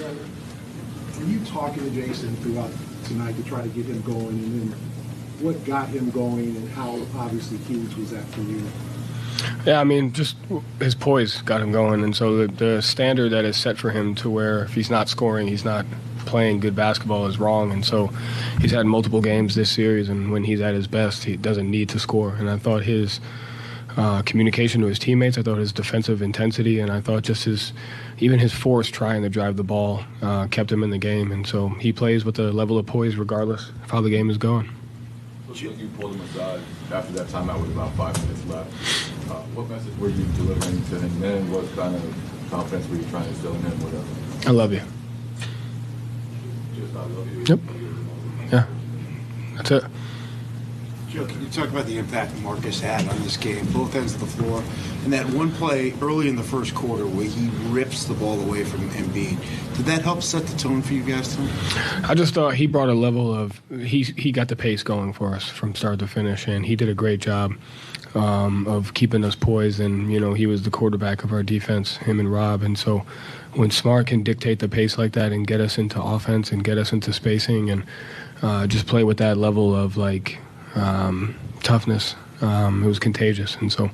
Were you talking to Jayson throughout tonight to try to get him going, and then what got him going, and how obviously huge was that for you? Yeah, I mean, just his poise got him going, and so the standard that is set for him to where if he's not scoring, he's not playing good basketball is wrong, and so he's had multiple games this series, and when he's at his best, he doesn't need to score. And I thought his communication to his teammates, I thought his defensive intensity, and I thought just even his force trying to drive the ball kept him in the game, and so he plays with a level of poise regardless of how the game is going. Looks like you pulled him aside after that timeout with about 5 minutes left. What message were you delivering to him then? What kind of confidence were you trying to instill in him? I love you. Just I love you. Yep. Yeah. That's it. Joe, can you talk about the impact Marcus had on this game, both ends of the floor, and that one play early in the first quarter where he rips the ball away from Embiid? Did that help set the tone for you guys tonight? I just thought he brought a level of he got the pace going for us from start to finish, and he did a great job of keeping us poised. And he was the quarterback of our defense, him and Rob. And so when Smart can dictate the pace like that and get us into offense and get us into spacing and just play with that level of toughness, it was contagious. And so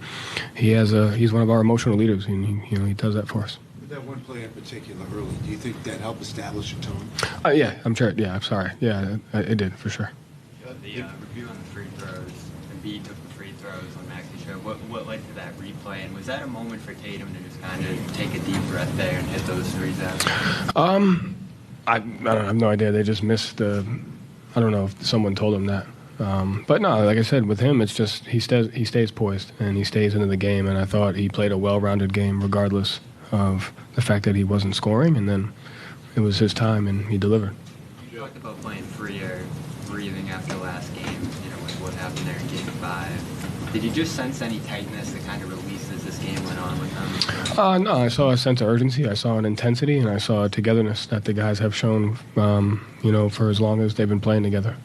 he's one of our emotional leaders, and he does that for us. That one play in particular early, do you think that helped establish a tone? Yeah, I'm sure. Yeah, I'm sorry. Yeah, it did for sure. The review on the free throws, Embiid took the free throws on Maxi's show. What led to that replay, and was that a moment for Tatum to just kind of take a deep breath there and hit those threes out? I have no idea. They just missed I don't know if someone told him that. But no, like I said, with him, it's just he stays poised and he stays into the game. And I thought he played a well-rounded game regardless of the fact that he wasn't scoring. And then it was his time, and he delivered. You talked about playing freer, breathing after last game, with what happened there in Game 5. Did you just sense any tightness that kind of released as this game went on with them? No, I saw a sense of urgency. I saw an intensity, and I saw a togetherness that the guys have shown, for as long as they've been playing together.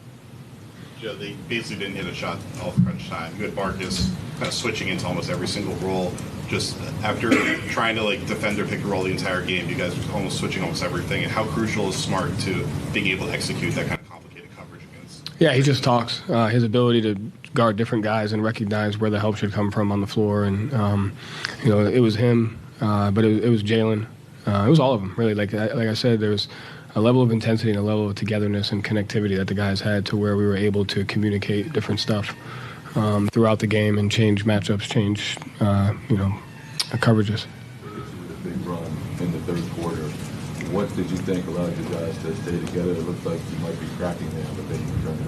They basically didn't hit a shot all crunch time. You had Marcus kind of switching into almost every single role. Just after trying to defend or pick a role the entire game, you guys were almost switching almost everything. And how crucial is Smart to being able to execute that kind of complicated coverage against? Yeah, he just talks. His ability to guard different guys and recognize where the help should come from on the floor. And, it was him, but it was Jalen. It was all of them, really. Like I said, there was a level of intensity and a level of togetherness and connectivity that the guys had to where we were able to communicate different stuff throughout the game and change matchups, change, coverages. With a big run in the third quarter, what did you think allowed you guys to stay together? It looked like you might be cracking there, but then you were trying to.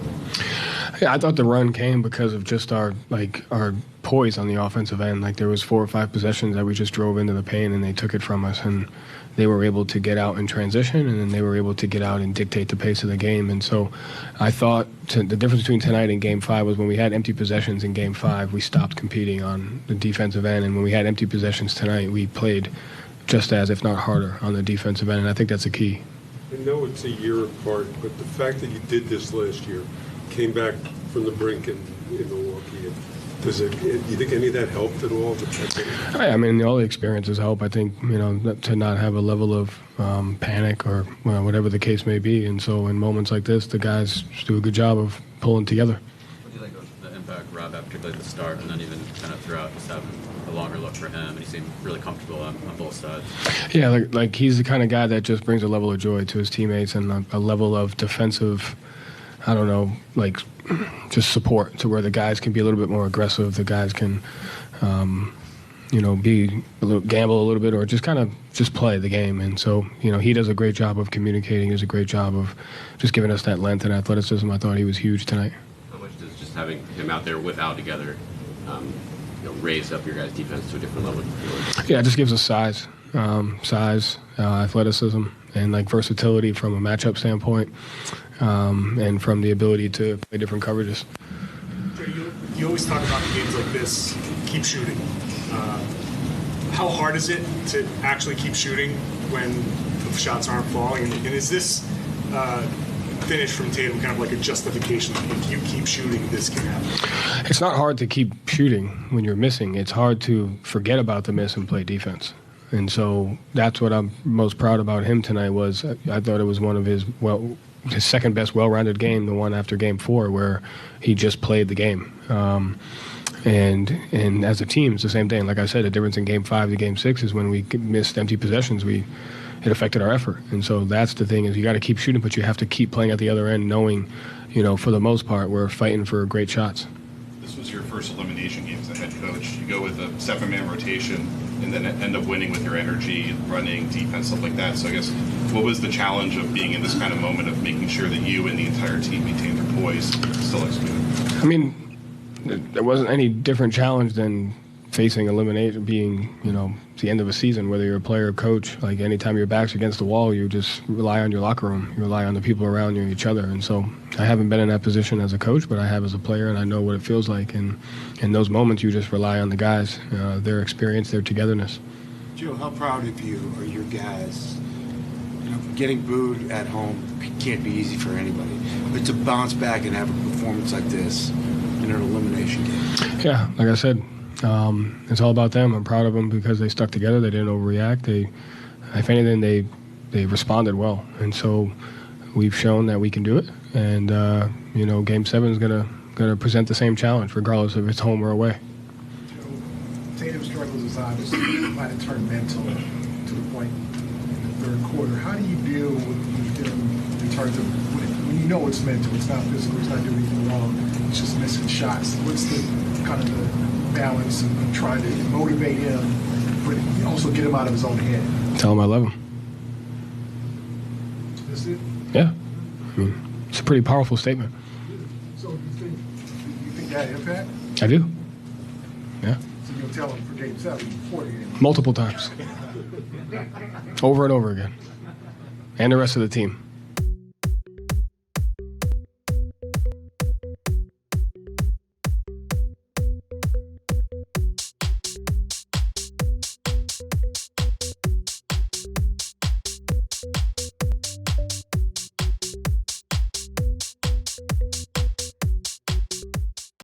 Yeah, I thought the run came because of just our poise on the offensive end. There was 4 or 5 possessions that we just drove into the paint and they took it from us, and they were able to get out in transition, and then they were able to get out and dictate the pace of the game. And so I thought the difference between tonight and Game 5 was when we had empty possessions in Game 5, we stopped competing on the defensive end, and when we had empty possessions tonight, we played just as, if not harder, on the defensive end, and I think that's a key. I know it's a year apart, but the fact that you did this last year, came back from the brink in Milwaukee, do you think any of that helped at all? I mean, all the experiences help. I think, to not have a level of panic or whatever the case may be. And so in moments like this, the guys do a good job of pulling together. What do you think of the impact Rob had, particularly at the start, and then even kind of throughout, just having a longer look for him, and he seemed really comfortable on both sides? Yeah, like he's the kind of guy that just brings a level of joy to his teammates and a level of defensive, just support to where the guys can be a little bit more aggressive. The guys can, be gamble a little bit or just play the game. And so, he does a great job of communicating. He does a great job of just giving us that length and athleticism. I thought he was huge tonight. How much does just having him out there with Al together raise up your guys' defense to a different level? Yeah, it just gives us size, athleticism, and versatility from a matchup standpoint, and from the ability to play different coverages. You always talk about in games like this, keep shooting. How hard is it to actually keep shooting when the shots aren't falling? And is this finish from Tatum kind of like a justification? If you keep shooting, this can happen. It's not hard to keep shooting when you're missing. It's hard to forget about the miss and play defense. And so that's what I'm most proud about him tonight was I thought it was one of his second best well-rounded game, the one after Game 4, where he just played the game. And as a team, it's the same thing. Like I said, the difference in Game 5 to Game 6 is when we missed empty possessions, it affected our effort. And so that's the thing is you got to keep shooting, but you have to keep playing at the other end, knowing, for the most part, we're fighting for great shots. This was your first elimination game as a head coach. You go with a 7-man rotation and then end up winning with your energy, running, defense, stuff like that. So I guess what was the challenge of being in this kind of moment of making sure that you and the entire team maintained their poise, still executed? I mean, there wasn't any different challenge than facing elimination, being, the end of a season, whether you're a player or coach. Like anytime your back's against the wall, you just rely on your locker room. You rely on the people around you and each other. And so I haven't been in that position as a coach, but I have as a player, and I know what it feels like. And in those moments, you just rely on the guys, their experience, their togetherness. Joe, how proud of you are your guys? Getting booed at home can't be easy for anybody. But to bounce back and have a performance like this in an elimination game. Yeah, like I said, it's all about them. I'm proud of them because they stuck together. They didn't overreact. If anything, they responded well. And so we've shown that we can do it. And, Game 7 is gonna present the same challenge, regardless if it's home or away. Tatum's struggles is obviously might have turned mental to the point in the third quarter. How do you deal with him in terms of when you know it's mental, it's not physical, it's not doing anything wrong, it's just missing shots? What's the kind of the balance of trying to motivate him, but also get him out of his own head? Tell him I love him. Is it? Yeah. I mean, it's a pretty powerful statement. So you think that had impact? I do. Yeah. So you'll tell him for Game 7 before the game? Multiple times. Over and over again. And the rest of the team.